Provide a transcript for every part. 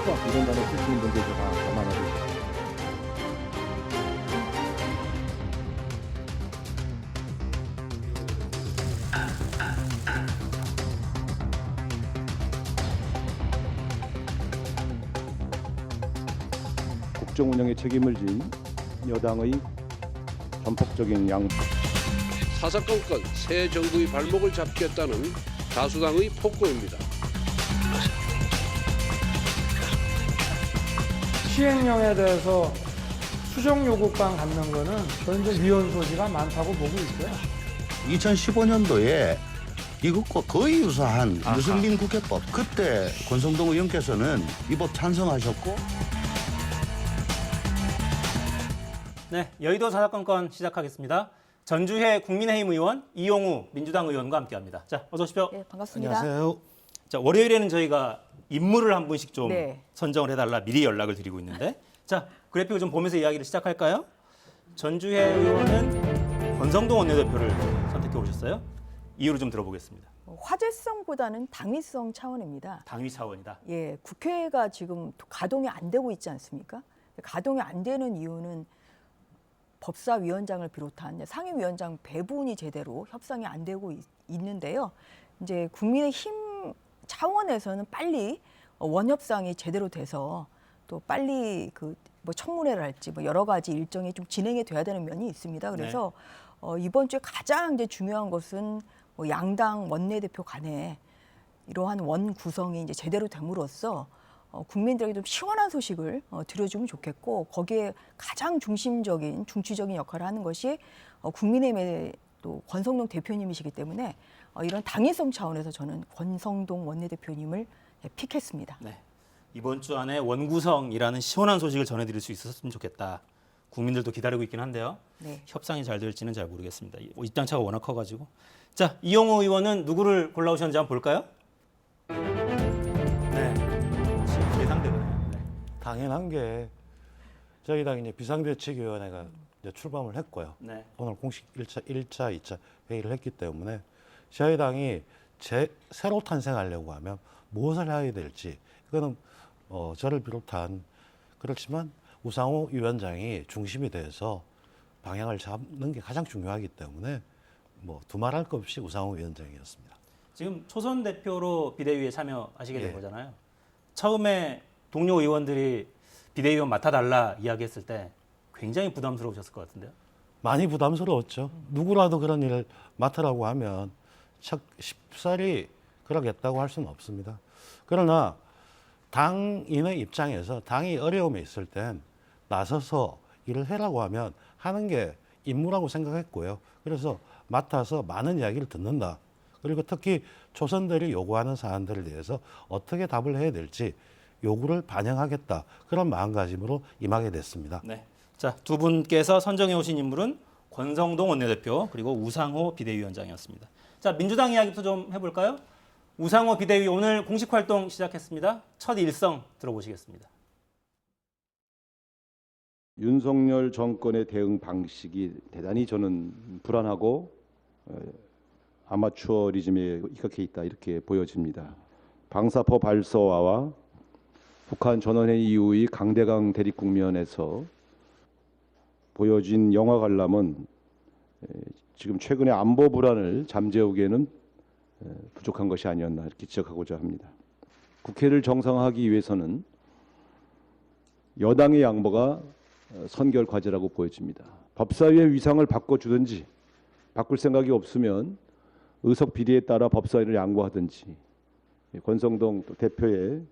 합법 이런 단어 쓰시는 분들 제가 감안하고 있습니다. 국정 운영에 책임을 진 여당의 전폭적인 양보. 사사건건 새 정부의 발목을 잡겠다는 다수당의 폭거입니다. 시행령에 대해서 수정 요구권 갖는 거는 저는 이제 위헌 소지가 많다고 보고 있고요. 2015년도에 이것과 거의 유사한 유승민 국회법, 그때 권성동 의원께서는 이 법 찬성하셨고. 네, 여의도 사사건건 시작하겠습니다. 전주회 국민의힘 의원 이용우 민주당 의원과 함께합니다. 자, 어서 오십시오. 네, 반갑습니다. 안녕하세요. 자, 월요일에는 저희가 인물을 한 분씩 좀 네. 선정을 해달라 미리 연락을 드리고 있는데, 자, 그래픽을 좀 보면서 이야기를 시작할까요? 전주회 의원은 권성동 원내대표를 선택해 오셨어요. 이유를 좀 들어보겠습니다. 화제성보다는 당위성 차원입니다. 당위 차원이다. 예, 국회가 지금 가동이 안 되고 있지 않습니까? 가동이 안 되는 이유는 법사위원장을 비롯한 상임위원장 배분이 제대로 협상이 안 되고 있는데요. 이제 국민의힘 차원에서는 빨리 원협상이 제대로 돼서 또 빨리 그 뭐 청문회를 할지 뭐 여러 가지 일정이 좀 진행이 돼야 되는 면이 있습니다. 그래서 이번 주에 가장 이제 중요한 것은 뭐 양당 원내대표 간에 이러한 원 구성이 이제 제대로 됨으로써 국민들에게 좀 시원한 소식을 들려주면 좋겠고, 거기에 가장 중심적인 중추적인 역할을 하는 것이 국민의힘의 또 권성동 대표님이시기 때문에 이런 당위성 차원에서 저는 권성동 원내대표님을 픽했습니다. 네. 이번 주 안에 원구성이라는 시원한 소식을 전해드릴 수 있었으면 좋겠다. 국민들도 기다리고 있긴 한데요. 네. 협상이 잘 될지는 잘 모르겠습니다. 입장차가 워낙 커가지고. 자, 이용호 의원은 누구를 골라오셨는지 한번 볼까요? 네, 예상대로네요. 네. 당연한 게 저희 당이 이제 비상대책위원회가 이제 출범을 했고요. 네. 오늘 공식 1차, 2차 회의를 했기 때문에 저희 당이 새로 탄생하려고 하면 무엇을 해야 될지, 이거는 저를 비롯한, 그렇지만 우상호 위원장이 중심이 돼서 방향을 잡는 게 가장 중요하기 때문에 뭐 두말할 것 없이 우상호 위원장이었습니다. 지금 초선 대표로 비대위에 참여하시게 된 예. 거잖아요. 처음에 동료 의원들이 비대위원 맡아달라 이야기했을 때 굉장히 부담스러우셨을 것 같은데요. 많이 부담스러웠죠. 누구라도 그런 일을 맡으라고 하면 쉽사리 그러겠다고 할 수는 없습니다. 그러나 당인의 입장에서 당이 어려움에 있을 땐 나서서 일을 해라고 하면 하는 게 임무라고 생각했고요. 그래서 맡아서 많은 이야기를 듣는다. 그리고 특히 초선들이 요구하는 사안들에 대해서 어떻게 답을 해야 될지 요구를 반영하겠다. 그런 마음가짐으로 임하게 됐습니다. 네. 자, 두 분께서 선정해 오신 인물은 권성동 원내대표 그리고 우상호 비대위원장이었습니다. 자, 민주당 이야기부터 좀 해볼까요? 우상호 비대위 오늘 공식 활동 시작했습니다. 첫 일성 들어보시겠습니다. 윤석열 정권의 대응 방식이 대단히 저는 불안하고 아마추어리즘에 입각해 있다, 이렇게 보여집니다. 방사포 발사와 북한 전원회의 이후의 강대강 대립 국면에서 보여진 영화 관람은 지금 최근의 안보 불안을 잠재우기에는 부족한 것이 아니었나, 이렇게 지적하고자 합니다. 국회를 정상화하기 위해서는 여당의 양보가 선결 과제라고 보여집니다. 법사위의 위상을 바꿔주든지, 바꿀 생각이 없으면 의석 비리에 따라 법사위를 양보하든지 권성동 대표의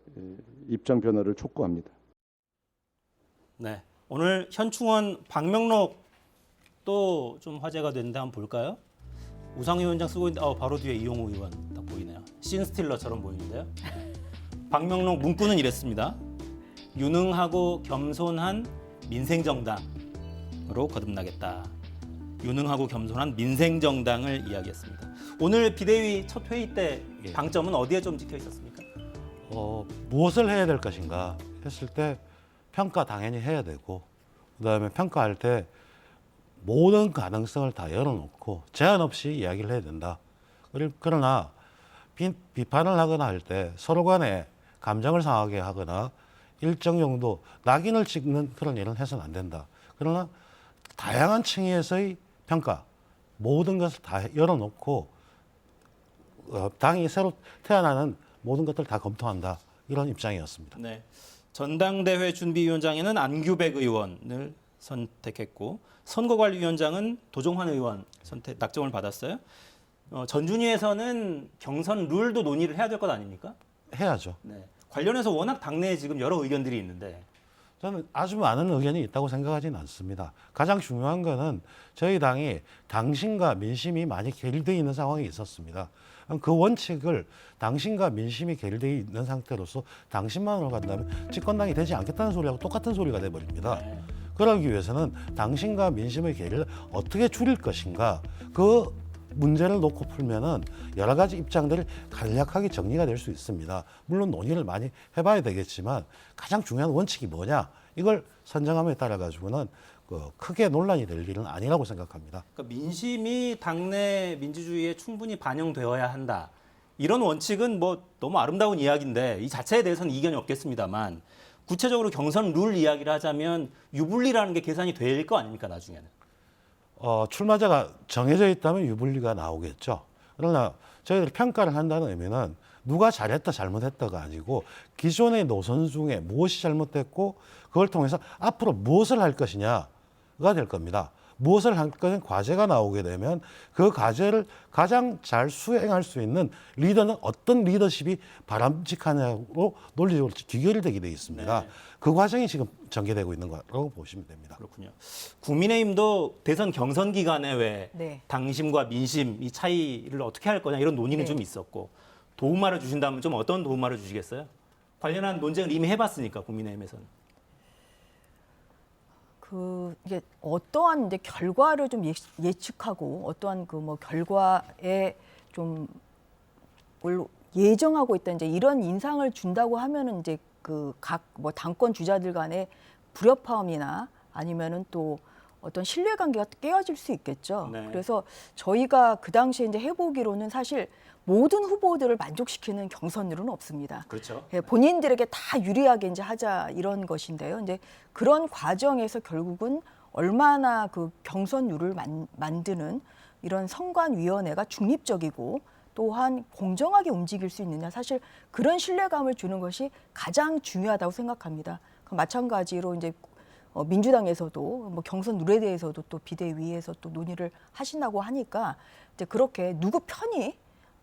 입장 변화를 촉구합니다. 네. 오늘 현충원 방명록 또 좀 화제가 됐는데 한번 볼까요? 우상호 위원장 쓰고 있는데 바로 뒤에 이용호 의원 딱 보이네요. 씬스틸러처럼 보이는데요. 방명록 문구는 이랬습니다. 유능하고 겸손한 민생정당으로 거듭나겠다. 유능하고 겸손한 민생정당을 이야기했습니다. 오늘 비대위 첫 회의 때 예. 방점은 어디에 좀 찍혀 있었습니까? 무엇을 해야 될 것인가 했을 때 평가 당연히 해야 되고, 그다음에 평가할 때 모든 가능성을 다 열어놓고 제한 없이 이야기를 해야 된다. 그러나 비판을 하거나 할 때 서로 간에 감정을 상하게 하거나 일정 정도 낙인을 찍는 그런 일은 해서는 안 된다. 그러나 다양한 층위에서의 평가, 모든 것을 다 열어놓고 당이 새로 태어나는 모든 것들을 다 검토한다. 이런 입장이었습니다. 네. 전당대회 준비위원장에는 안규백 의원을 선택했고 선거관리위원장은 도종환 의원 낙점을 받았어요. 전준위에서는 경선 룰도 논의를 해야 될 것 아닙니까? 해야죠. 네. 관련해서 워낙 당내에 지금 여러 의견들이 있는데 저는 아주 많은 의견이 있다고 생각하지는 않습니다. 가장 중요한 거는 저희 당이 당신과 민심이 많이 괴리되어 있는 상황이 있었습니다. 그 원칙을 당신과 민심이 괴리되어 있는 상태로서 당신만으로 간다면 집권당이 되지 않겠다는 소리하고 똑같은 소리가 돼버립니다. 네. 그러기 위해서는 당신과 민심의 괴리를 어떻게 줄일 것인가, 그 문제를 놓고 풀면은 여러 가지 입장들이 간략하게 정리가 될 수 있습니다. 물론 논의를 많이 해봐야 되겠지만 가장 중요한 원칙이 뭐냐, 이걸 선정함에 따라 가지고는 크게 논란이 될 일은 아니라고 생각합니다. 그러니까 민심이 당내 민주주의에 충분히 반영되어야 한다. 이런 원칙은 뭐 너무 아름다운 이야기인데 이 자체에 대해서는 이견이 없겠습니다만 구체적으로 경선 룰 이야기를 하자면 유불리라는 게 계산이 될 거 아닙니까 나중에는. 출마자가 정해져 있다면 유불리가 나오겠죠. 그러나 저희들이 평가를 한다는 의미는 누가 잘했다 잘못했다가 아니고 기존의 노선 중에 무엇이 잘못됐고 그걸 통해서 앞으로 무엇을 할 것이냐가 될 겁니다. 무엇을 할 것인 과제가 나오게 되면 그 과제를 가장 잘 수행할 수 있는 리더는 어떤 리더십이 바람직하냐고 논리적으로 귀결되게 되어 있습니다. 네. 그 과정이 지금 전개되고 있는 거라고 보시면 됩니다. 그렇군요. 국민의힘도 대선 경선 기간에 왜 네. 당심과 민심 이 차이를 어떻게 할 거냐 이런 논의는 네. 좀 있었고 도움말을 주신다면 좀 어떤 도움말을 주시겠어요? 관련한 논쟁을 이미 해봤으니까 국민의힘에서는. 이게 어떠한 이제 결과를 좀 예측하고 어떠한 뭐 결과에 좀 뭘 예정하고 있다 이제 이런 인상을 준다고 하면은 이제 각 뭐 당권 주자들 간의 불협화음이나 아니면은 또 어떤 신뢰관계가 깨어질 수 있겠죠. 네. 그래서 저희가 그 당시에 이제 해보기로는 사실 모든 후보들을 만족시키는 경선률은 없습니다. 그렇죠. 예, 본인들에게 다 유리하게 이제 하자 이런 것인데요. 이제 그런 과정에서 결국은 얼마나 그 경선률을 만드는 이런 선관위원회가 중립적이고 또한 공정하게 움직일 수 있느냐, 사실 그런 신뢰감을 주는 것이 가장 중요하다고 생각합니다. 마찬가지로 이제 민주당에서도 뭐 경선 룰에 대해서도 또 비대위에서 또 논의를 하신다고 하니까 이제 그렇게 누구 편이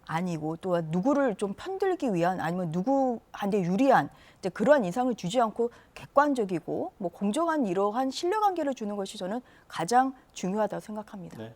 아니고 또 누구를 좀 편들기 위한 아니면 누구한테 유리한 이제 그러한 인상을 주지 않고 객관적이고 뭐 공정한 이러한 신뢰관계를 주는 것이 저는 가장 중요하다고 생각합니다. 네.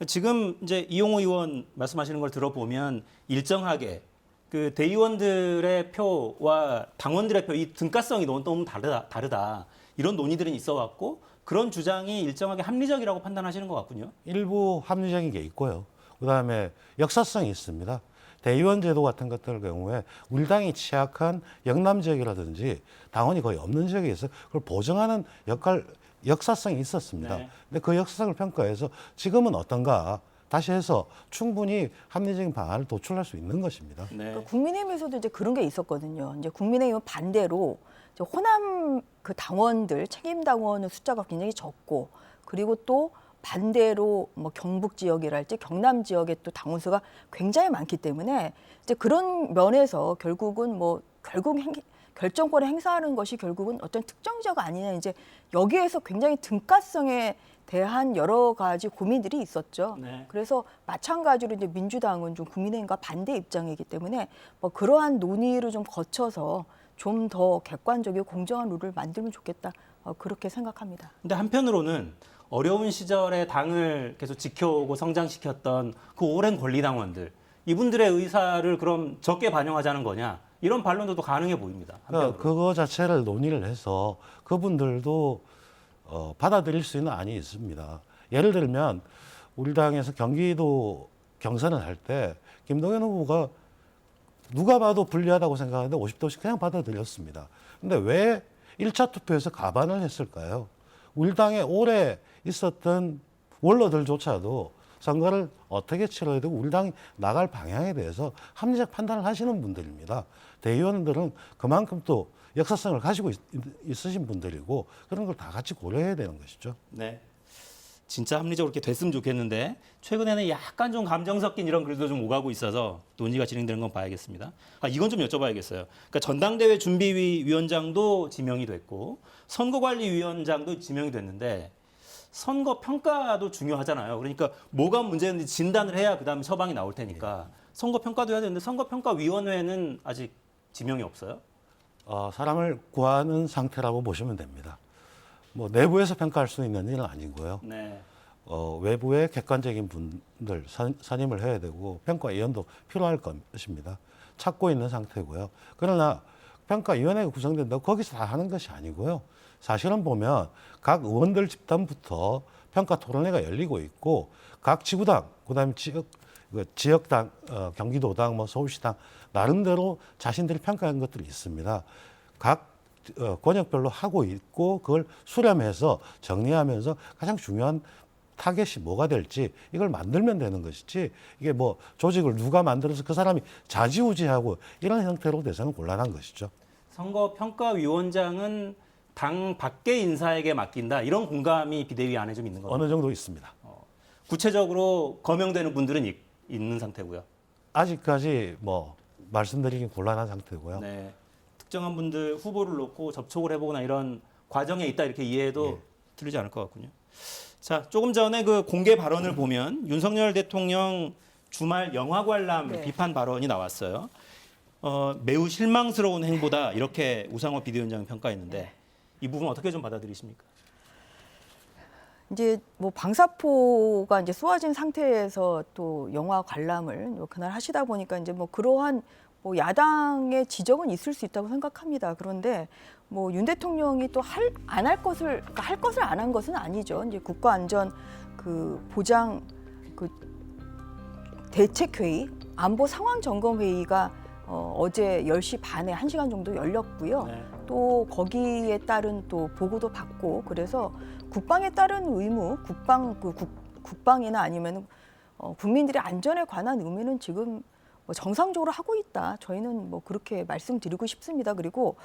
지금 이제 이용호 의원 말씀하시는 걸 들어보면 일정하게 그 대의원들의 표와 당원들의 표 이 등가성이 너무 다르다. 이런 논의들은 있어왔고 그런 주장이 일정하게 합리적이라고 판단하시는 것 같군요. 일부 합리적인 게 있고요. 그다음에 역사성이 있습니다. 대의원 제도 같은 것들 경우에 우리 당이 취약한 영남 지역이라든지 당원이 거의 없는 지역에서 그걸 보정하는 역사성이 있었습니다. 네. 근데 그 역사성을 평가해서 지금은 어떤가 다시 해서 충분히 합리적인 방안을 도출할 수 있는 것입니다. 네. 그러니까 국민의힘에서도 이제 그런 게 있었거든요. 이제 국민의힘은 반대로 이제 호남 그 당원들 책임 당원의 숫자가 굉장히 적고 그리고 또 반대로 뭐 경북 지역이랄지 경남 지역의 또 당원 수가 굉장히 많기 때문에 이제 그런 면에서 결국은 결정권을 행사하는 것이 결국은 어떤 특정 지역 아니냐 이제 여기에서 굉장히 등가성에 대한 여러 가지 고민들이 있었죠. 네. 그래서 마찬가지로 이제 민주당은 좀 국민의힘과 반대 입장이기 때문에 뭐 그러한 논의를 좀 거쳐서 좀 더 객관적이고 공정한 룰을 만들면 좋겠다 그렇게 생각합니다. 근데 한편으로는 어려운 시절에 당을 계속 지켜오고 성장시켰던 그 오랜 권리당원들 이분들의 의사를 그럼 적게 반영하자는 거냐 이런 반론도 또 가능해 보입니다. 한편으로. 그거 자체를 논의를 해서 그분들도 받아들일 수 있는 안이 있습니다. 예를 들면 우리 당에서 경기도 경선을 할 때 김동연 후보가 누가 봐도 불리하다고 생각하는데 50도씩 그냥 받아들였습니다. 근데 왜 1차 투표에서 가반을 했을까요? 우리 당에 오래 있었던 원로들조차도 선거를 어떻게 치러야 되고 우리 당이 나갈 방향에 대해서 합리적 판단을 하시는 분들입니다. 대의원들은 그만큼 또 역사성을 가지고 있으신 분들이고 그런 걸 다 같이 고려해야 되는 것이죠. 네. 진짜 합리적으로 이렇게 됐으면 좋겠는데 최근에는 약간 좀 감정 섞인 이런 글도 좀 오가고 있어서 논의가 진행되는 건 봐야겠습니다. 이건 좀 여쭤봐야겠어요. 그러니까 전당대회 준비위 위원장도 지명이 됐고 선거관리위원장도 지명이 됐는데 선거 평가도 중요하잖아요. 그러니까 뭐가 문제였는지 진단을 해야 그다음에 처방이 나올 테니까 선거 평가도 해야 되는데 선거평가위원회는 아직 지명이 없어요? 사람을 구하는 상태라고 보시면 됩니다. 뭐 내부에서 평가할 수 있는 일은 아니고요. 네. 외부의 객관적인 분들 선임을 해야 되고 평가위원도 필요할 것입니다. 찾고 있는 상태고요. 그러나 평가위원회가 구성된다고 거기서 다 하는 것이 아니고요. 사실은 보면 각 의원들 집단부터 평가 토론회가 열리고 있고 각 지구당, 그다음에 지역당, 경기도당, 뭐 서울시당 나름대로 자신들이 평가한 것들이 있습니다. 각 권역별로 하고 있고 그걸 수렴해서 정리하면서 가장 중요한 타겟이 뭐가 될지 이걸 만들면 되는 것이지 이게 뭐 조직을 누가 만들어서 그 사람이 좌지우지하고 이런 형태로 돼서는 곤란한 것이죠. 선거평가위원장은 당 밖의 인사에게 맡긴다 이런 공감이 비대위 안에 좀 있는 거죠. 어느 정도 있습니다. 구체적으로 거명되는 분들은 있는 상태고요. 아직까지 뭐 말씀드리긴 곤란한 상태고요. 네. 특정한 분들 후보를 놓고 접촉을 해보거나 이런 과정에 있다 이렇게 이해해도 틀리지 않을 것 같군요. 자, 조금 전에 그 공개 발언을 보면 윤석열 대통령 주말 영화 관람 네. 비판 발언이 나왔어요. 매우 실망스러운 행보다 이렇게 우상호 비대위원장이 평가했는데 이 부분 어떻게 좀 받아들이십니까? 이제 뭐 방사포가 이제 쏘아진 상태에서 또 영화 관람을 그날 하시다 보니까 이제 뭐 그러한 뭐 야당의 지적은 있을 수 있다고 생각합니다. 그런데 뭐 윤 대통령이 또 안 할 것을 그러니까 할 것을 안 한 것은 아니죠. 이제 국가안전 그 보장 그 대책회의 안보 상황 점검 회의가 어제 10시 반에 1시간 정도 열렸고요. 네. 또 거기에 따른 또 보고도 받고 그래서 국방에 따른 의무, 국방이나 아니면 국민들의 안전에 관한 의무는 지금 뭐 정상적으로 하고 있다. 저희는 뭐 그렇게 말씀드리고 싶습니다. 그리고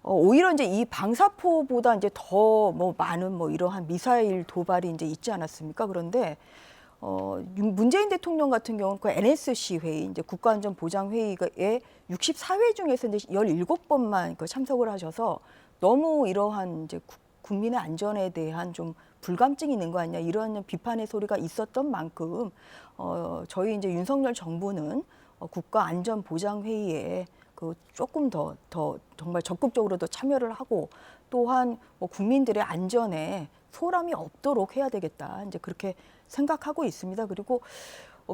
오히려 이제 이 방사포보다 이제 더 뭐 많은 뭐 이러한 미사일 도발이 이제 있지 않았습니까? 그런데 문재인 대통령 같은 경우는 그 NSC 회의, 이제 국가안전보장회의에 64회 중에서 이제 17번만 그 참석을 하셔서 너무 이러한 이제 국민의 안전에 대한 좀 불감증이 있는 거 아니냐 이런 비판의 소리가 있었던 만큼 저희 이제 윤석열 정부는 국가안전보장회의에 그 조금 더 정말 적극적으로 더 참여를 하고 또한 뭐 국민들의 안전에 소람이 없도록 해야 되겠다. 이제 그렇게 생각하고 있습니다. 그리고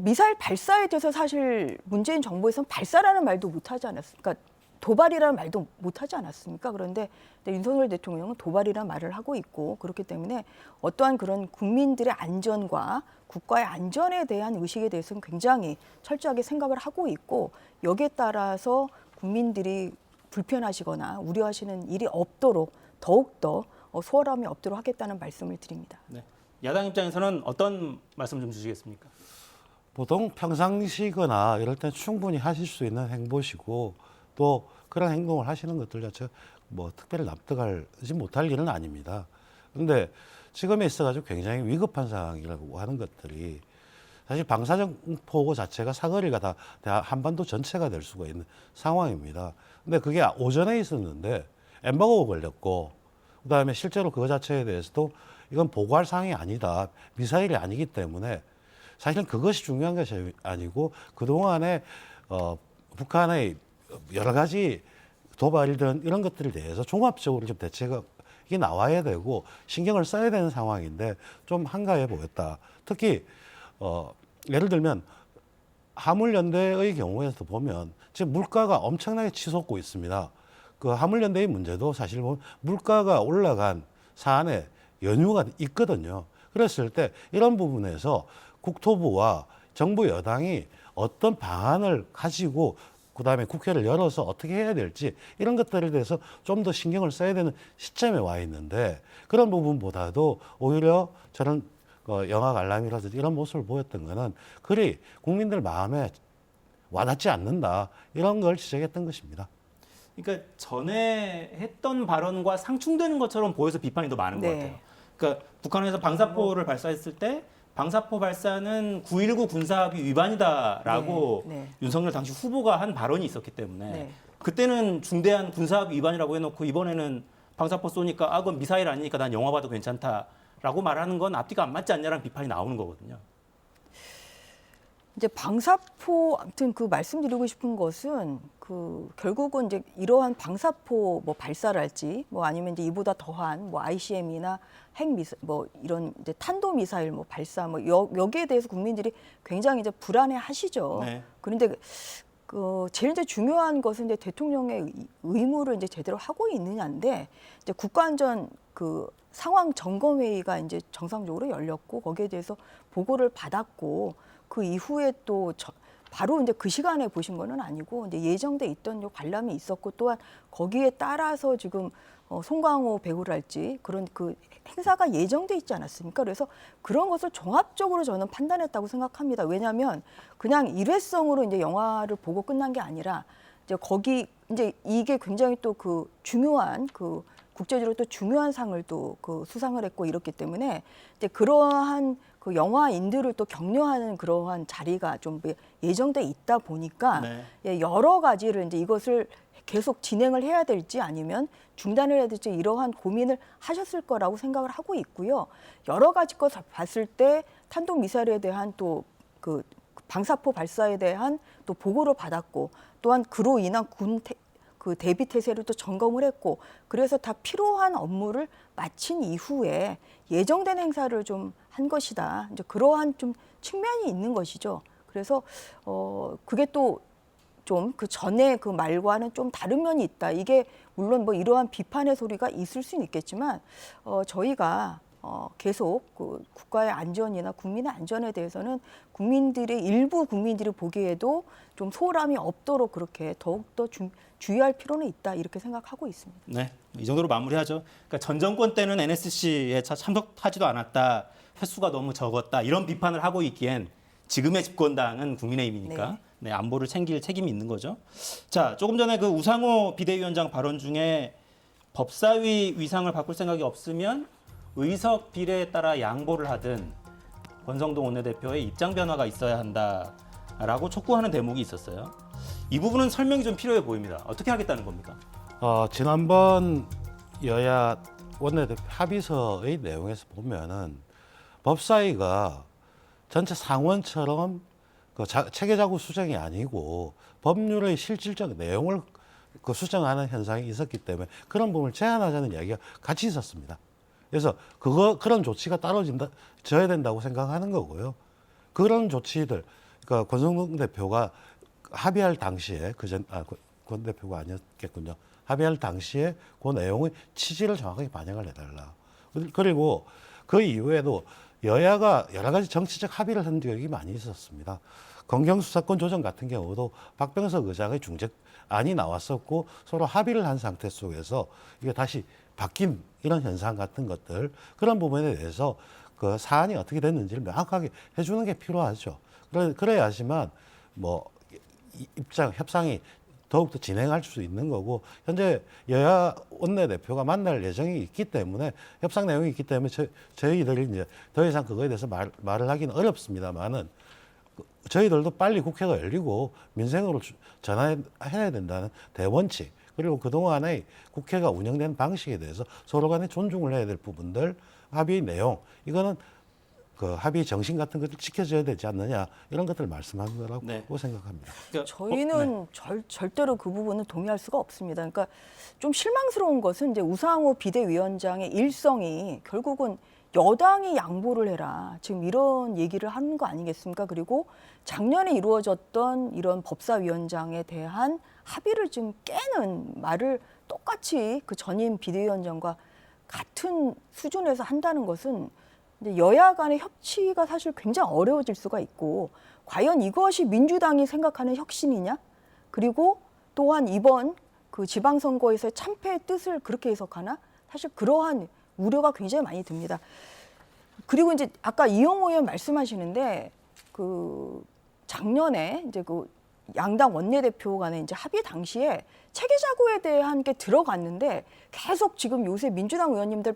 미사일 발사에 대해서 사실 문재인 정부에서는 발사라는 말도 못하지 않았습니까? 그러니까 도발이라는 말도 못하지 않았습니까? 그런데 윤석열 대통령은 도발이라는 말을 하고 있고 그렇기 때문에 어떠한 그런 국민들의 안전과 국가의 안전에 대한 의식에 대해서는 굉장히 철저하게 생각을 하고 있고 여기에 따라서 국민들이 불편하시거나 우려하시는 일이 없도록 더욱더 소홀함이 없도록 하겠다는 말씀을 드립니다. 네. 야당 입장에서는 어떤 말씀 좀 주시겠습니까? 보통 평상시거나 이럴 땐 충분히 하실 수 있는 행보시고 또 그런 행동을 하시는 것들 자체가 뭐 특별히 납득하지 못할 일은 아닙니다. 그런데 지금에 있어가지고 굉장히 위급한 상황이라고 하는 것들이 사실 방사능 포 자체가 사거리가 다 한반도 전체가 될 수가 있는 상황입니다. 근데 그게 오전에 있었는데 엠바고가 걸렸고 그다음에 실제로 그거 자체에 대해서도 이건 보고할 사항이 아니다. 미사일이 아니기 때문에 사실은 그것이 중요한 것이 아니고 그동안에 북한의 여러 가지 도발이든 이런 것들에 대해서 종합적으로 좀 대책이 나와야 되고 신경을 써야 되는 상황인데 좀 한가해 보였다. 특히 예를 들면 화물연대의 경우에서 보면 지금 물가가 엄청나게 치솟고 있습니다. 그 화물연대의 문제도 사실 보면 물가가 올라간 사안에 연유가 있거든요. 그랬을 때 이런 부분에서 국토부와 정부 여당이 어떤 방안을 가지고 그다음에 국회를 열어서 어떻게 해야 될지 이런 것들에 대해서 좀 더 신경을 써야 되는 시점에 와 있는데 그런 부분보다도 오히려 저는 영화 관람이라든지 이런 모습을 보였던 거는 그리 국민들 마음에 와닿지 않는다 이런 걸 지적했던 것입니다. 그러니까 전에 했던 발언과 상충되는 것처럼 보여서 비판이 더 많은 것 네. 같아요. 그러니까 북한에서 방사포를 발사했을 때 방사포 발사는 9.19 군사합의 위반이다라고 네, 네. 윤석열 당시 후보가 한 발언이 있었기 때문에 네. 그때는 중대한 군사합의 위반이라고 해놓고 이번에는 방사포 쏘니까 아 그건 미사일 아니니까 난 영화 봐도 괜찮다라고 말하는 건 앞뒤가 안 맞지 않냐라는 비판이 나오는 거거든요. 이제 방사포 아무튼 그 말씀드리고 싶은 것은 그 결국은 이제 이러한 방사포 뭐 발사랄지 뭐 아니면 이제 이보다 더한 뭐 ICM이나 핵 미사 뭐 이런 이제 탄도 미사일 뭐 발사 뭐 여기에 대해서 국민들이 굉장히 이제 불안해 하시죠. 네. 그런데 그 제일 이제 중요한 것은 이제 대통령의 의무를 이제 제대로 하고 있느냐인데 이제 국가안전 그 상황 점검 회의가 이제 정상적으로 열렸고 거기에 대해서 보고를 받았고 그 이후에 또 바로 이제 그 시간에 보신 거는 아니고 이제 예정돼 있던 요 관람이 있었고 또한 거기에 따라서 지금 송강호 배우랄지 그런 그 행사가 예정돼 있지 않았습니까? 그래서 그런 것을 종합적으로 저는 판단했다고 생각합니다. 왜냐하면 그냥 일회성으로 이제 영화를 보고 끝난 게 아니라 이제 거기 이제 이게 굉장히 또 그 중요한 그 국제적으로 또 중요한 상을 또 그 수상을 했고 이렇기 때문에 이제 그러한 그 영화인들을 또 격려하는 그러한 자리가 좀 예정돼 있다 보니까 네. 예, 여러 가지를 이제 이것을 계속 진행을 해야 될지 아니면 중단을 해야 될지 이러한 고민을 하셨을 거라고 생각을 하고 있고요. 여러 가지 것 봤을 때 탄도 미사일에 대한 또 그 방사포 발사에 대한 또 보고를 받았고 또한 그로 인한 그 대비 태세를 또 점검을 했고 그래서 다 필요한 업무를 마친 이후에 예정된 행사를 좀 한 것이다. 이제 그러한 좀 측면이 있는 것이죠. 그래서 그게 또 좀 그 전에 그 말과는 좀 다른 면이 있다. 이게 물론 뭐 이러한 비판의 소리가 있을 수는 있겠지만 저희가 계속 그 국가의 안전이나 국민의 안전에 대해서는 국민들의 일부 국민들이 보기에도 좀 소홀함이 없도록 그렇게 더욱더 주의할 필요는 있다 이렇게 생각하고 있습니다. 네, 이 정도로 마무리하죠. 그러니까 전 정권 때는 NSC에 참석하지도 않았다, 횟수가 너무 적었다 이런 비판을 하고 있기엔 지금의 집권당은 국민의힘이니까 네, 안보를 챙길 책임이 있는 거죠. 자, 조금 전에 그 우상호 비대위원장 발언 중에 법사위 위상을 바꿀 생각이 없으면 의석 비례에 따라 양보를 하든 권성동 원내대표의 입장 변화가 있어야 한다라고 촉구하는 대목이 있었어요. 이 부분은 설명이 좀 필요해 보입니다. 어떻게 하겠다는 겁니까? 지난번 여야 원내대표 합의서의 내용에서 보면은 법사위가 전체 상원처럼 그 체계자구 수정이 아니고 법률의 실질적 내용을 그 수정하는 현상이 있었기 때문에 그런 부분을 제한하자는 이야기가 같이 있었습니다. 그래서 그런 조치가 져야 된다고 생각하는 거고요. 그런 조치들, 그러니까 권성동 대표가 합의할 당시에 권 대표가 아니었겠군요. 합의할 당시에 그 내용의 취지를 정확하게 반영을 해달라. 그리고 그 이후에도 여야가 여러 가지 정치적 합의를 한 적이 많이 있었습니다. 검경수사권 조정 같은 경우도 박병석 의장의 중재안이 나왔었고 서로 합의를 한 상태 속에서 이게 다시 바뀐 이런 현상 같은 것들 그런 부분에 대해서 그 사안이 어떻게 됐는지를 명확하게 해주는 게 필요하죠. 그래야지만 뭐 협상이 더욱더 진행할 수 있는 거고 현재 여야 원내대표가 만날 예정이 있기 때문에 협상 내용이 있기 때문에 저희들이 이제 더 이상 그거에 대해서 말을 하기는 어렵습니다만은 저희들도 빨리 국회가 열리고 민생으로 전환해야 된다는 대원칙 그리고 그동안의 국회가 운영된 방식에 대해서 서로 간에 존중을 해야 될 부분들 합의 내용 이거는 그 합의 정신 같은 것들 지켜져야 되지 않느냐 이런 것들을 말씀한 거라고 네. 생각합니다. 그러니까, 저희는 절대로 그 부분은 동의할 수가 없습니다. 그러니까 좀 실망스러운 것은 이제 우상호 비대위원장의 일성이 결국은 여당이 양보를 해라. 지금 이런 얘기를 하는 거 아니겠습니까? 그리고 작년에 이루어졌던 이런 법사위원장에 대한 합의를 지금 깨는 말을 똑같이 그 전임 비대위원장과 같은 수준에서 한다는 것은 이제 여야 간의 협치가 사실 굉장히 어려워질 수가 있고 과연 이것이 민주당이 생각하는 혁신이냐? 그리고 또한 이번 그 지방선거에서의 참패의 뜻을 그렇게 해석하나? 사실 그러한 우려가 굉장히 많이 듭니다. 그리고 이제 아까 이용호 의원 말씀하시는데 그 작년에 이제 그 양당 원내대표 간에 이제 합의 당시에 체계 자구에 대한 게 들어갔는데 계속 지금 요새 민주당 의원님들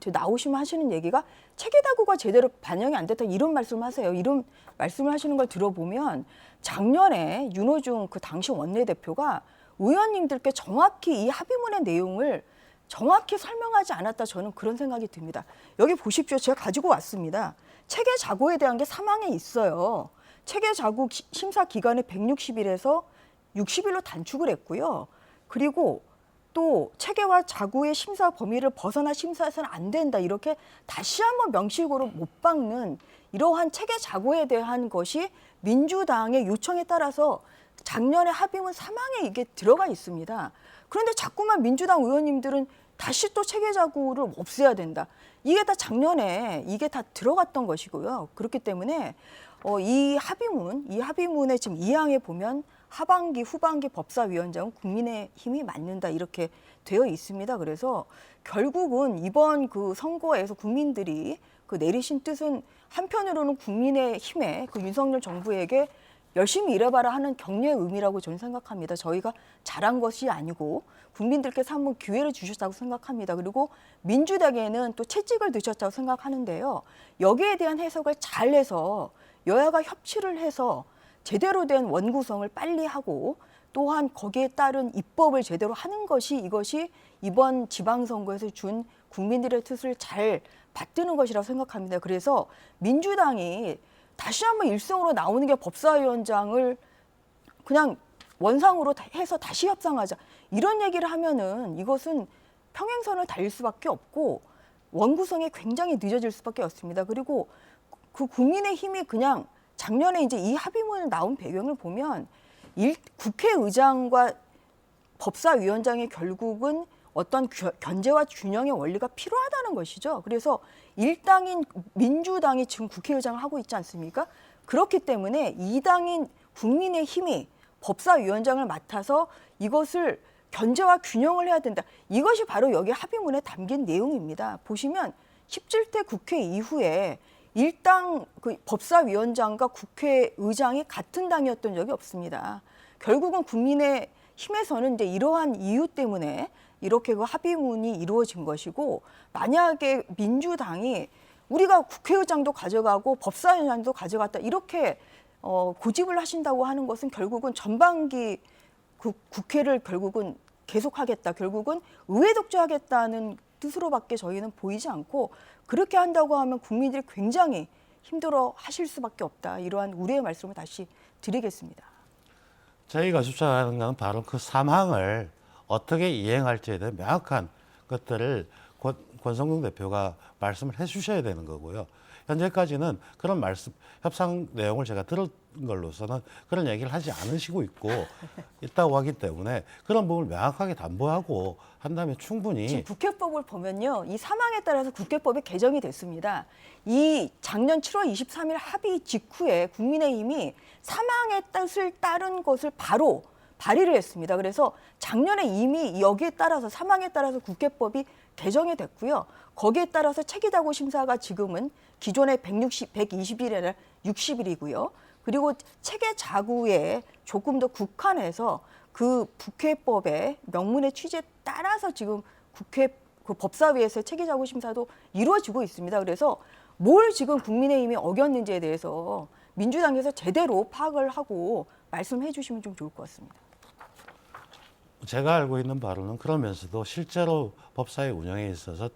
나오시면 하시는 얘기가 체계 자구가 제대로 반영이 안 됐다 이런 말씀하세요. 이런 말씀을 하시는 걸 들어보면 작년에 윤호중 그 당시 원내대표가 의원님들께 정확히 이 합의문의 내용을 정확히 설명하지 않았다 저는 그런 생각이 듭니다. 여기 보십시오. 제가 가지고 왔습니다. 체계 자구에 대한 게 3항에 있어요. 체계 자구 심사 기간을 160일에서 60일로 단축을 했고요. 그리고 또 체계와 자구의 심사 범위를 벗어나 심사해서는 안 된다. 이렇게 다시 한번 명식으로 못 박는 이러한 체계 자구에 대한 것이 민주당의 요청에 따라서 작년에 합의문 3항에 이게 들어가 있습니다. 그런데 자꾸만 민주당 의원님들은 다시 또 체계 자구를 없애야 된다. 이게 다 작년에 이게 다 들어갔던 것이고요. 그렇기 때문에 이 합의문에 지금 2항에 보면 하반기, 후반기 법사위원장은 국민의힘이 맡는다 이렇게 되어 있습니다. 그래서 결국은 이번 그 선거에서 국민들이 그 내리신 뜻은 한편으로는 국민의힘에 그 윤석열 정부에게 열심히 일해봐라 하는 격려의 의미라고 저는 생각합니다. 저희가 잘한 것이 아니고 국민들께서 한번 기회를 주셨다고 생각합니다. 그리고 민주당에는 또 채찍을 드셨다고 생각하는데요. 여기에 대한 해석을 잘해서 여야가 협치를 해서 제대로 된 원구성을 빨리 하고 또한 거기에 따른 입법을 제대로 하는 것이 이것이 이번 지방선거에서 준 국민들의 뜻을 잘 받드는 것이라고 생각합니다. 그래서 민주당이 다시 한번 일성으로 나오는 게 법사위원장을 그냥 원상으로 해서 다시 협상하자. 이런 얘기를 하면은 이것은 평행선을 달릴 수밖에 없고 원구성이 굉장히 늦어질 수밖에 없습니다. 그리고 그 국민의힘이 그냥 작년에 이제 이 합의문을 나온 배경을 보면 국회의장과 법사위원장이 결국은 어떤 견제와 균형의 원리가 필요하다는 것이죠. 그래서 일당인 민주당이 지금 국회의장을 하고 있지 않습니까? 그렇기 때문에 이당인 국민의힘이 법사위원장을 맡아서 이것을 견제와 균형을 해야 된다. 이것이 바로 여기 합의문에 담긴 내용입니다. 보시면 17대 국회 이후에 일당 그 법사위원장과 국회의장이 같은 당이었던 적이 없습니다. 결국은 국민의힘에서는 이제 이러한 이유 때문에 이렇게 그 합의문이 이루어진 것이고 만약에 민주당이 우리가 국회의장도 가져가고 법사위원장도 가져갔다 이렇게 고집을 하신다고 하는 것은 결국은 전반기 국회를 결국은 계속하겠다. 결국은 의회 독주하겠다는 뜻으로밖에 저희는 보이지 않고 그렇게 한다고 하면 국민들이 굉장히 힘들어 하실 수밖에 없다. 이러한 우려의 말씀을 다시 드리겠습니다. 저희가 주장하는 건 바로 그 3항을 어떻게 이행할지에 대한 명확한 것들을 권성동 대표가 말씀을 해주셔야 되는 거고요. 현재까지는 그런 말씀, 협상 내용을 제가 들은 걸로서는 그런 얘기를 하지 않으시고 있다고 하기 때문에 그런 부분을 명확하게 담보하고 한다면 충분히. 지금 국회법을 보면요. 이 3항에 따라서 국회법이 개정이 됐습니다. 이 작년 7월 23일 합의 직후에 국민의힘이 3항의 뜻을 따른 것을 바로 발의를 했습니다. 그래서 작년에 이미 여기에 따라서 3항에 따라서 국회법이 개정이 됐고요. 거기에 따라서 체계자구 심사가 지금은 기존의 120일이 아니라 60일이고요. 그리고 체계자구에 조금 더 국한해서 그 국회법의 명문의 취지에 따라서 지금 국회 그 법사위에서 체계자구 심사도 이루어지고 있습니다. 그래서 뭘 지금 국민의힘이 어겼는지에 대해서 민주당에서 제대로 파악을 하고 말씀해 주시면 좀 좋을 것 같습니다. 제가 알고 있는 바로는 그러면서도 실제로 법사위 운영에 있어서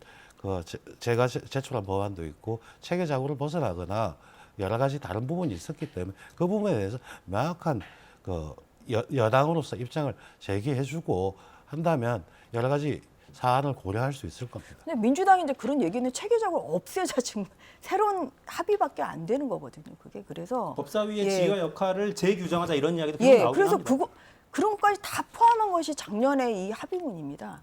제가 제출한 법안도 있고 체계자구를 벗어나거나 여러 가지 다른 부분이 있었기 때문에 그 부분에 대해서 명확한 여당으로서 입장을 제기해주고 한다면 여러 가지 사안을 고려할 수 있을 겁니다. 근데 민주당이 이제 그런 얘기는 체계적으로 없애자 지금 새로운 합의밖에 안 되는 거거든요. 그게 그래서 법사위의 지휘 역할을 재규정하자 이런 이야기도 계속 나오긴 그래서 합니다. 그런 것까지 다 포함한 것이 작년에 이 합의문입니다.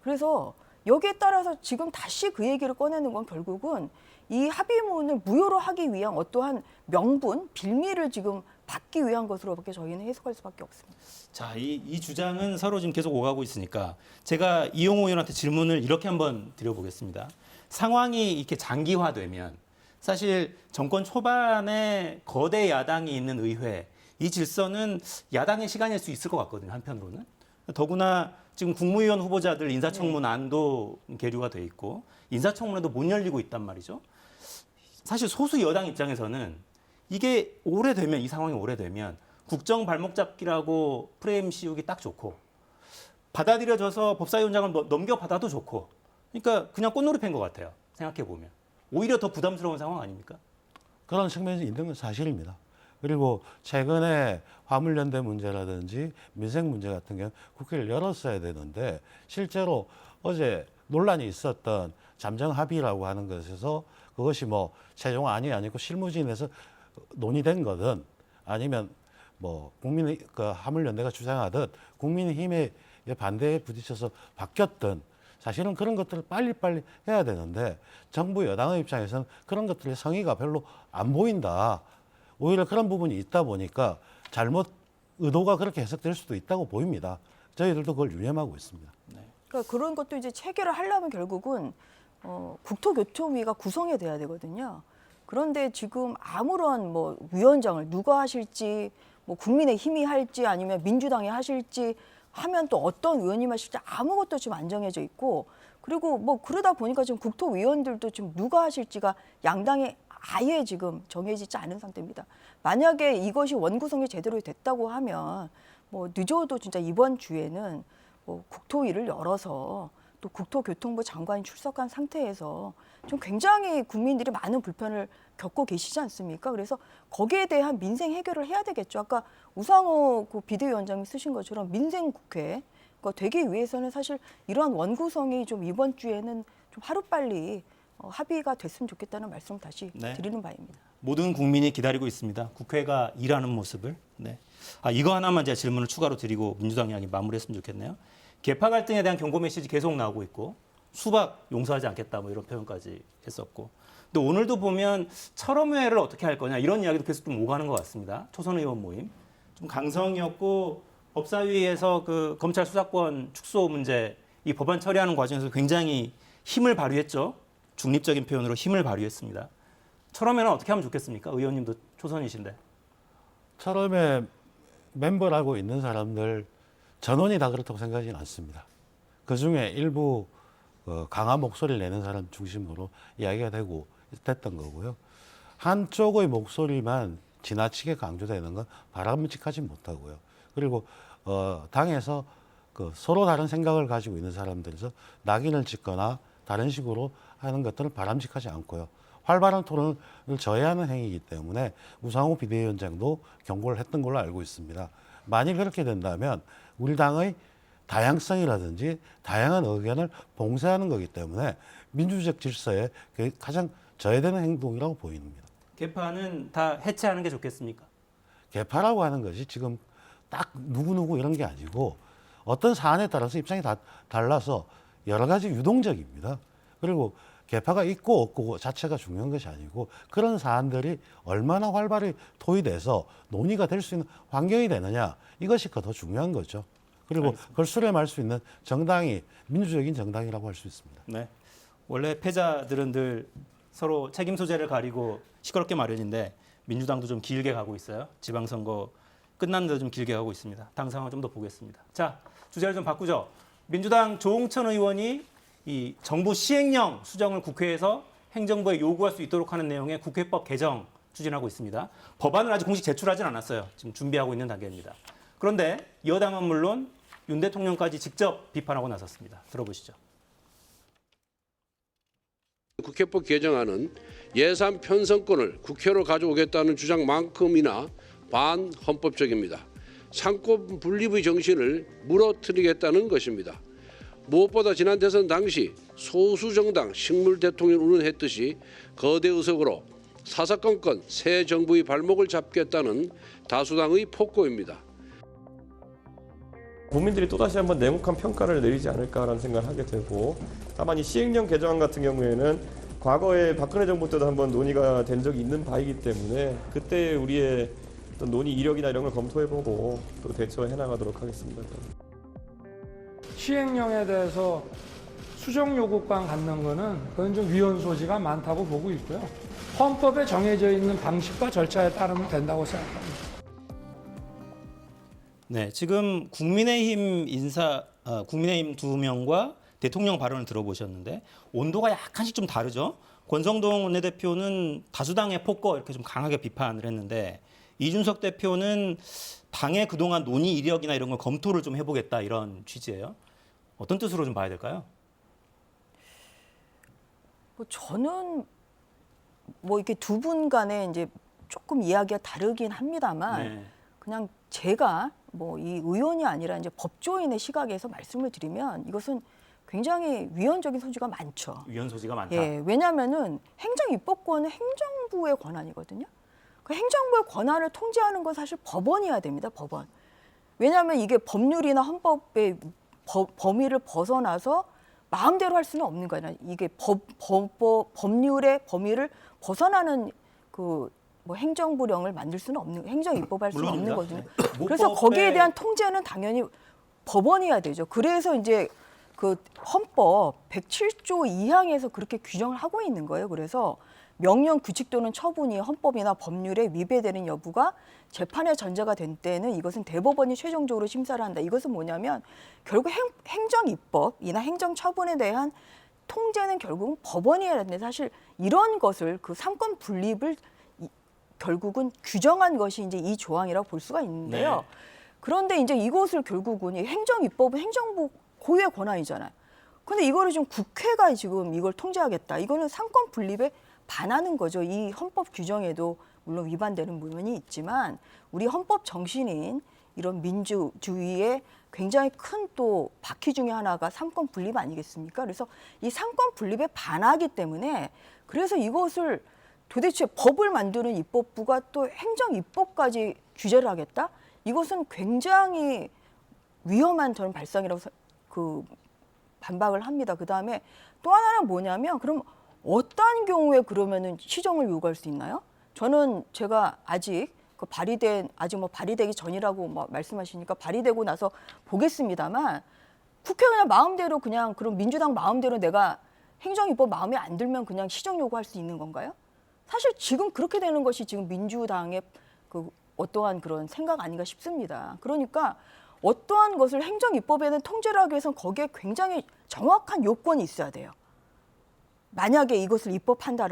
그래서 여기에 따라서 지금 다시 그 얘기를 꺼내는 건 결국은 이 합의문을 무효로 하기 위한 어떠한 명분, 빌미를 지금 받기 위한 것으로밖에 저희는 해석할 수밖에 없습니다. 자, 이 주장은 서로 지금 계속 오가고 있으니까 제가 이용호 의원한테 질문을 이렇게 한번 드려보겠습니다. 상황이 이렇게 장기화되면 사실 정권 초반에 거대 야당이 있는 의회 이 질서는 야당의 시간일 수 있을 것 같거든요. 한편으로는. 더구나 지금 국무위원 후보자들 인사청문안도 계류가 돼 있고 인사청문회도 못 열리고 있단 말이죠. 사실 소수 여당 입장에서는 이게 오래되면 이 상황이 오래되면 국정 발목 잡기라고 프레임 씌우기 딱 좋고 받아들여져서 법사위원장을 넘겨받아도 좋고 그러니까 그냥 꽃놀이 팬 것 같아요. 생각해 보면 오히려 더 부담스러운 상황 아닙니까? 그런 측면이 있는 건 사실입니다. 그리고 최근에 화물연대 문제라든지 민생 문제 같은 경우는 국회를 열었어야 되는데 실제로 어제 논란이 있었던 잠정 합의라고 하는 것에서 그것이 뭐 최종안이 아니고 실무진에서 논의된 거든 아니면 뭐 국민 그 화물연대가 주장하듯 국민의힘의 반대에 부딪혀서 바뀌었든 사실은 그런 것들을 빨리빨리 해야 되는데 정부 여당의 입장에서는 그런 것들의 성의가 별로 안 보인다. 오히려 그런 부분이 있다 보니까 잘못 의도가 그렇게 해석될 수도 있다고 보입니다. 저희들도 그걸 유념하고 있습니다. 그러니까 그런 것도 이제 체계를 하려면 결국은 국토교통위가 구성이 돼야 되거든요. 그런데 지금 아무런 뭐 위원장을 누가 하실지 뭐 국민의힘이 할지 아니면 민주당이 하실지 하면 또 어떤 의원님 하실지 아무것도 지금 안 정해져 있고 그리고 뭐 그러다 보니까 지금 국토위원들도 지금 누가 하실지가 양당에 아예 지금 정해지지 않은 상태입니다. 만약에 이것이 원구성이 제대로 됐다고 하면 뭐 늦어도 진짜 이번 주에는 뭐 국토위를 열어서 또 국토교통부 장관이 출석한 상태에서 좀 굉장히 국민들이 많은 불편을 겪고 계시지 않습니까? 그래서 거기에 대한 민생 해결을 해야 되겠죠. 아까 우상호 그 비대위원장이 쓰신 것처럼 민생 국회가 되기 위해서는 사실 이러한 원구성이 좀 이번 주에는 좀 하루빨리 합의가 됐으면 좋겠다는 말씀 다시 드리는 바입니다. 모든 국민이 기다리고 있습니다. 국회가 일하는 모습을. 네. 이거 하나만 제가 질문을 추가로 드리고 민주당 이야기 마무리했으면 좋겠네요. 계파 갈등에 대한 경고 메시지 계속 나오고 있고 수박 용서하지 않겠다 뭐 이런 표현까지 했었고 근데 오늘도 보면 철험회를 어떻게 할 거냐 이런 이야기도 계속 좀 오가는 것 같습니다. 초선 의원 모임 좀 강성이었고 법사위에서 그 검찰 수사권 축소 문제 이 법안 처리하는 과정에서 굉장히 힘을 발휘했죠. 중립적인 표현으로 힘을 발휘했습니다. 철험회는 어떻게 하면 좋겠습니까? 의원님도 초선이신데. 철험회 멤버라고 있는 사람들 전원이 다 그렇다고 생각하지는 않습니다. 그중에 일부 강한 목소리를 내는 사람 중심으로 이야기가 됐던 거고요. 한쪽의 목소리만 지나치게 강조되는 건 바람직하지 못하고요. 그리고 당에서 서로 다른 생각을 가지고 있는 사람들에서 낙인을 찍거나 다른 식으로 하는 것들은 바람직하지 않고요. 활발한 토론을 저해하는 행위이기 때문에 우상호 비대위원장도 경고를 했던 걸로 알고 있습니다. 만일 그렇게 된다면 우리 당의 다양성이라든지 다양한 의견을 봉쇄하는 거기 때문에 민주적 질서에 가장 저해되는 행동이라고 보입니다. 개파는 다 해체하는 게 좋겠습니까? 개파라고 하는 것이 지금 딱 누구누구 이런 게 아니고 어떤 사안에 따라서 입장이 다 달라서 여러 가지 유동적입니다. 그리고 개파가 있고 없고 자체가 중요한 것이 아니고 그런 사안들이 얼마나 활발히 토의돼서 논의가 될 수 있는 환경이 되느냐 이것이 더 중요한 거죠. 그리고 알겠습니다. 그걸 수렴할 수 있는 정당이 민주적인 정당이라고 할 수 있습니다. 네. 원래 패자들은 늘 서로 책임 소재를 가리고 시끄럽게 마련인데 민주당도 좀 길게 가고 있어요. 지방선거 끝났는데도 좀 길게 가고 있습니다. 당 상황 좀 더 보겠습니다. 자, 주제를 좀 바꾸죠. 민주당 조홍천 의원이 이 정부 시행령 수정을 국회에서 행정부에 요구할 수 있도록 하는 내용의 국회법 개정 추진하고 있습니다. 법안을 아직 공식 제출하진 않았어요. 지금 준비하고 있는 단계입니다. 그런데 여당은 물론 윤 대통령까지 직접 비판하고 나섰습니다. 들어보시죠. 국회법 개정안은 예산 편성권을 국회로 가져오겠다는 주장만큼이나 반헌법적입니다. 상권 분립의 정신을 무너뜨리겠다는 것입니다. 무엇보다 지난 대선 당시 소수 정당 식물 대통령을 운운했듯이 거대 의석으로 사사건건 새 정부의 발목을 잡겠다는 다수당의 폭고입니다. 국민들이 또다시 한번 냉혹한 평가를 내리지 않을까라는 생각을 하게 되고 다만 이 시행령 개정안 같은 경우에는 과거에 박근혜 정부 때도 한번 논의가 된 적이 있는 바이기 때문에 그때 우리의 어떤 논의 이력이나 이런 걸 검토해보고 또 대처해 나가도록 하겠습니다. 시행령에 대해서 수정 요구권 갖는 거는 그건 좀 위헌 소지가 많다고 보고 있고요. 헌법에 정해져 있는 방식과 절차에 따르면 된다고 생각합니다. 네, 지금 국민의힘 국민의힘 2명과 대통령 발언을 들어보셨는데 온도가 약간씩 좀 다르죠. 권성동 원내대표는 다수당의 폭거 이렇게 좀 강하게 비판을 했는데 이준석 대표는 당의 그동안 논의 이력이나 이런 걸 검토를 좀 해보겠다 이런 취지예요. 어떤 뜻으로 좀 봐야 될까요? 뭐 저는 뭐 이렇게 두 분 간에 이제 조금 이야기가 다르긴 합니다만 네. 그냥 제가 뭐 이 의원이 아니라 이제 법조인의 시각에서 말씀을 드리면 이것은 굉장히 위헌적인 소지가 많죠. 위헌 소지가 많다. 예, 왜냐하면은 행정입법권은 행정부의 권한이거든요. 그 행정부의 권한을 통제하는 건 사실 법원이어야 됩니다. 법원. 왜냐하면 이게 법률이나 헌법의 범위를 벗어나서 마음대로 할 수는 없는 거예요. 이게 법률의 범위를 벗어나는 그 뭐 행정부령을 만들 수는 없는, 행정입법할 수는 없는 물론입니다. 거거든요. 네. 그래서 모법의- 거기에 대한 통제는 당연히 법원이어야 되죠. 그래서 이제 그 헌법 107조 2항에서 그렇게 규정을 하고 있는 거예요. 그래서 명령, 규칙 또는 처분이 헌법이나 법률에 위배되는 여부가 재판의 전제가 된 때는 이것은 대법원이 최종적으로 심사를 한다. 이것은 뭐냐면 결국 행정입법이나 행정처분에 대한 통제는 결국은 법원이 해야 되는데 사실 이런 것을 그 삼권 분립을 결국은 규정한 것이 이제 이 조항이라고 볼 수가 있는데요. 네. 그런데 이제 이것을 결국은 이 행정입법은 행정부 고유의 권한이잖아요. 근데 이거를 지금 국회가 지금 이걸 통제하겠다. 이거는 삼권 분립에 반하는 거죠. 이 헌법 규정에도 물론 위반되는 부분이 있지만 우리 헌법 정신인 이런 민주주의의 굉장히 큰 또 바퀴 중에 하나가 삼권 분립 아니겠습니까? 그래서 이 삼권 분립에 반하기 때문에 그래서 이것을 도대체 법을 만드는 입법부가 또 행정입법까지 규제를 하겠다? 이것은 굉장히 위험한 저는 발상이라고 반박을 합니다. 그다음에 또 하나는 뭐냐면 그럼 어떤 경우에 그러면은 시정을 요구할 수 있나요? 저는 제가 아직 아직 뭐 발의되기 전이라고 뭐 말씀하시니까 발의되고 나서 보겠습니다만 국회 그냥 마음대로 그냥 그럼 민주당 마음대로 내가 행정입법 마음에 안 들면 그냥 시정 요구할 수 있는 건가요? 사실 지금 그렇게 되는 것이 지금 민주당의 그 어떠한 그런 생각 아닌가 싶습니다. 그러니까 어떠한 것을 행정입법에는 통제를 하기 위해서는 거기에 굉장히 정확한 요건이 있어야 돼요. 만약에 이것을 입법한다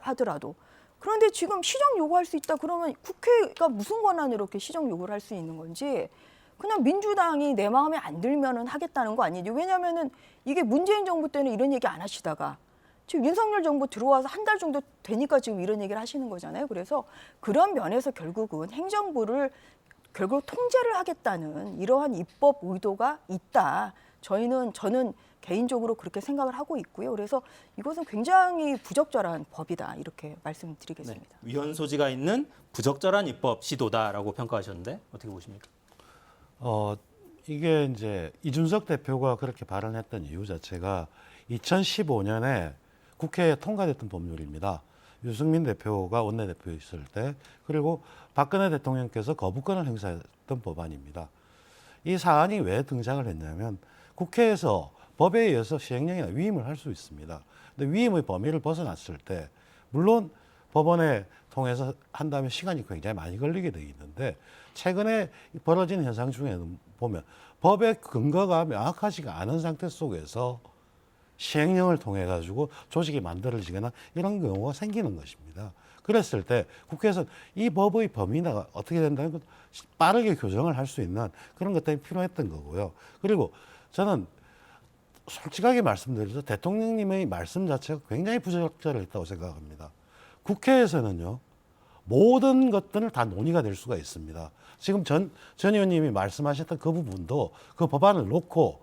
하더라도. 그런데 지금 시정 요구할 수 있다 그러면 국회가 무슨 권한으로 이렇게 시정 요구를 할 수 있는 건지 그냥 민주당이 내 마음에 안 들면은 하겠다는 거 아니죠. 왜냐하면은 이게 문재인 정부 때는 이런 얘기 안 하시다가 지금 윤석열 정부 들어와서 한 달 정도 되니까 지금 이런 얘기를 하시는 거잖아요. 그래서 그런 면에서 결국은 행정부를 결국 통제를 하겠다는 이러한 입법 의도가 있다. 저는 개인적으로 그렇게 생각을 하고 있고요. 그래서 이것은 굉장히 부적절한 법이다. 이렇게 말씀드리겠습니다. 네. 위헌 소지가 있는 부적절한 입법 시도다라고 평가하셨는데 어떻게 보십니까? 이게 이제 이준석 대표가 그렇게 발언했던 이유 자체가 2015년에 국회에 통과됐던 법률입니다. 유승민 대표가 원내대표였을 때 그리고 박근혜 대통령께서 거부권을 행사했던 법안입니다. 이 사안이 왜 등장을 했냐면 국회에서 법에 의해서 시행령이나 위임을 할 수 있습니다. 근데 위임의 범위를 벗어났을 때 물론 법원에 통해서 한다면 시간이 굉장히 많이 걸리게 돼 있는데 최근에 벌어진 현상 중에는 보면 법의 근거가 명확하지가 않은 상태 속에서 시행령을 통해 가지고 조직이 만들어지거나 이런 경우가 생기는 것입니다. 그랬을 때 국회에서 이 법의 범위가 어떻게 된다는 것 빠르게 교정을 할 수 있는 그런 것들이 필요했던 거고요. 그리고 저는 솔직하게 말씀드려서 대통령님의 말씀 자체가 굉장히 부적절했다고 생각합니다. 국회에서는요 모든 것들은 다 논의가 될 수가 있습니다. 지금 전 의원님이 말씀하셨던 그 부분도 그 법안을 놓고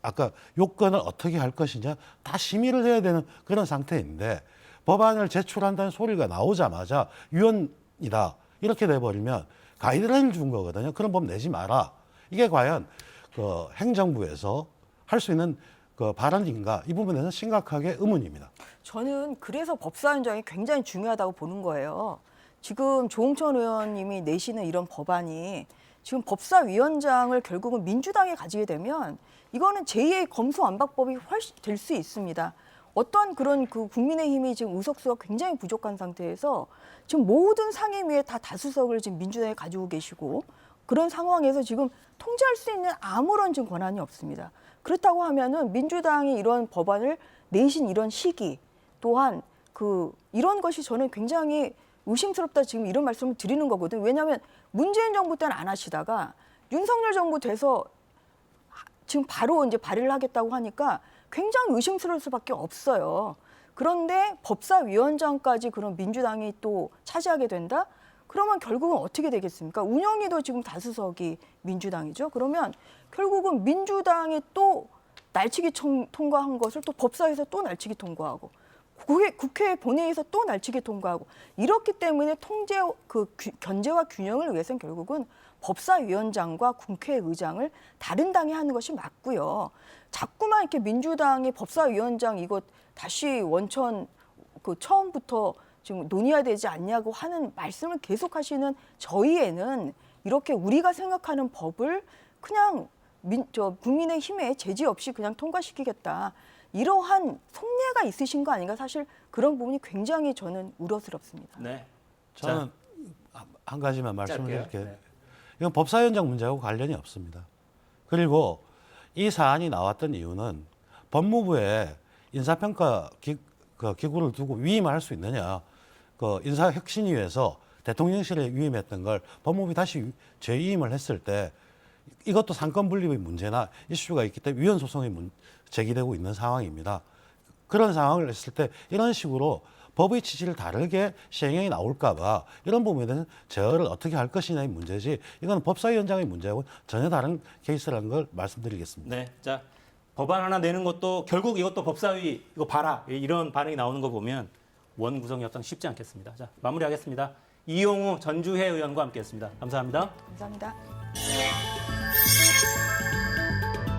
아까 요건을 어떻게 할 것이냐 다 심의를 해야 되는 그런 상태인데 법안을 제출한다는 소리가 나오자마자 위헌이다 이렇게 돼버리면 가이드라인을 준 거거든요. 그런 법 내지 마라. 이게 과연 그 행정부에서 할 수 있는 그 발언인가 이 부분에서 심각하게 의문입니다. 저는 그래서 법사위원장이 굉장히 중요하다고 보는 거예요. 지금 조홍천 의원님이 내시는 이런 법안이 지금 법사위원장을 결국은 민주당이 가지게 되면 이거는 제2의 검수완박법이 훨씬 될 수 있습니다. 어떤 그런 그 국민의힘이 지금 의석수가 굉장히 부족한 상태에서 지금 모든 상임위에 다 다수석을 지금 민주당이 가지고 계시고 그런 상황에서 지금 통제할 수 있는 아무런 지금 권한이 없습니다. 그렇다고 하면은 민주당이 이런 법안을 내신 이런 시기 또한 그 이런 것이 저는 굉장히 의심스럽다 지금 이런 말씀을 드리는 거거든요. 왜냐하면 문재인 정부 때는 안 하시다가 윤석열 정부 돼서 지금 바로 이제 발의를 하겠다고 하니까 굉장히 의심스러울 수밖에 없어요. 그런데 법사위원장까지 그런 민주당이 또 차지하게 된다? 그러면 결국은 어떻게 되겠습니까? 운영위도 지금 다수석이 민주당이죠. 그러면 결국은 민주당이 또 날치기 통과한 것을 또 법사위에서 또 날치기 통과하고 국회 본회의에서 또 날치기 통과하고 이렇기 때문에 견제와 균형을 위해서는 결국은 법사위원장과 국회의장을 다른 당이 하는 것이 맞고요. 자꾸만 이렇게 민주당이 법사위원장 이거 다시 원천 처음부터 지금 논의해야 되지 않냐고 하는 말씀을 계속하시는 저희에는 이렇게 우리가 생각하는 법을 그냥 국민의힘에 제지 없이 그냥 통과시키겠다. 이러한 속내가 있으신 거 아닌가 사실 그런 부분이 굉장히 저는 우려스럽습니다. 네. 저는 한 가지만 말씀을 드릴게요. 네. 이건 법사위원장 문제하고 관련이 없습니다. 그리고 이 사안이 나왔던 이유는 법무부에 인사평가 기구를 두고 위임을 할 수 있느냐. 그 인사혁신위에서 대통령실에 위임했던 걸 법무부에 다시 재위임을 했을 때 이것도 상권 분립의 문제나 이슈가 있기 때문에 위헌 소송이 제기되고 있는 상황입니다. 그런 상황을 했을 때 이런 식으로 법의 취지를 다르게 시행령이 나올까 봐 이런 부분에 대해서 제어를 어떻게 할 것이냐의 문제지 이건 법사위원장의 문제하고 전혀 다른 케이스라는 걸 말씀드리겠습니다. 네. 자, 법안 하나 내는 것도 결국 이것도 법사위 이거 봐라. 이런 반응이 나오는 거 보면 원 구성 협상 쉽지 않겠습니다. 자, 마무리하겠습니다. 이용우 전주회 의원과 함께했습니다. 감사합니다. 감사합니다.